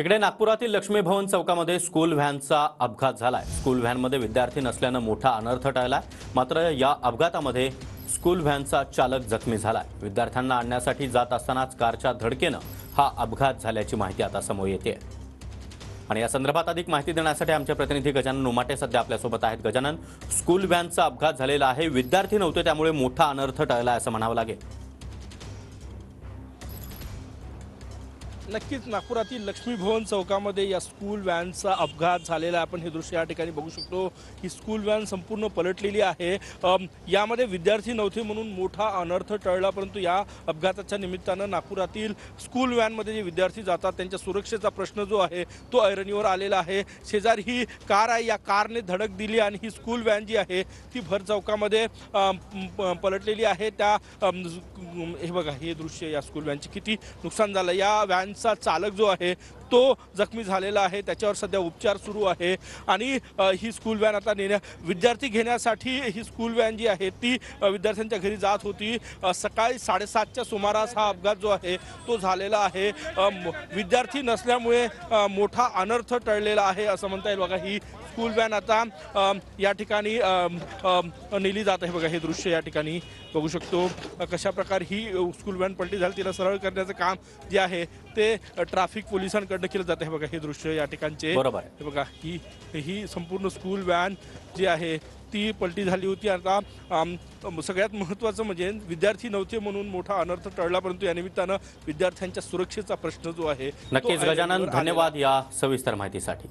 तिकडे नागपुरातील लक्ष्मी भवन चौकामध्ये स्कूल व्हॅनचा अपघात झालाय। स्कूल व्हॅनमध्ये विद्यार्थी नसल्याने मोठा अनर्थ टळलाय। मात्र या अपघातामध्ये स्कूल व्हॅनचा चालक जखमी झालाय। विद्यार्थ्यांना आणण्यासाठी जात असतानाच कारच्या धडकेने हा अपघात झाल्याची माहिती आता समोर येते। आणि या संदर्भात अधिक माहिती देण्यासाठी आमचे प्रतिनिधी गजानन उमाटे सध्या आपल्यासोबत आहेत। गजानन, स्कूल व्हॅनचा अपघात झालेला आहे, विद्यार्थी नव्हते त्यामुळे मोठा अनर्थ टळला असं म्हणावं लागेल। नक्कीच नागपुरातील लक्ष्मी भवन चौकामध्ये या स्कूल व्हॅनचा अपघात झालेला आहे। आपण हे दृश्य या ठिकाणी बघू शकतो की स्कूल व्हॅन संपूर्ण पलटलेली आहे। यामध्ये विद्यार्थी नव्हते म्हणून मोठा अनर्थ टळला, परंतु या अपघाताच्या निमित्तानं नागपुरातील स्कूल व्हॅनमध्ये जे विद्यार्थी जातात त्यांच्या सुरक्षेचा प्रश्न जो आहे तो ऐरणीवर आलेला आहे। शेजारी ही कार आहे, या कारने धडक दिली आणि ही स्कूल व्हॅन जी आहे ती भर चौकामध्ये पलटलेली आहे। त्या हे बघा, हे दृश्य या स्कूल व्हॅनचे किती नुकसान झालं। या व्हॅन चालक जो आहे तो जखमी झालेला आहे, त्याच्यावर सध्या उपचार सुरू आहे। आणि ही स्कूल व्हॅन आता विद्यार्थी घेण्यासाठी ही स्कूल व्हॅन जी आहे ती विद्यार्थ्यांच्या घरी जात होती। सकाळी 7:30च्या सुमारास हा अपघात जो आहे तो झालेला आहे। विद्यार्थी नसल्यामुळे मोठा अनर्थ टळलेला आहे असं म्हणता येईल। बघा, ही स्कूल व्हॅन आता या ठिकाणी नेली जात आहे। बघा, हे दृश्य या ठिकाणी बघू शकतो कशा प्रकारे ही स्कूल व्हॅन पलटी झाली। तिला सरळ करण्याचं काम जे आहे ते ट्रॅफिक पोलिसांकडून केलं जात आहे। बघा, हे दृश्य या ठिकाणचे बरोबर। हे बघा, ही संपूर्ण स्कूल व्हॅन जी आहे ती पलटी झाली होती। आता सगळ्यात महत्त्वाचं म्हणजे विद्यार्थी नव्हते म्हणून मोठा अनर्थ टळला, परंतु या निमित्तानं विद्यार्थ्यांच्या सुरक्षेचा प्रश्न जो आहे नक्कीच गजानन, धन्यवाद या सविस्तर माहितीसाठी।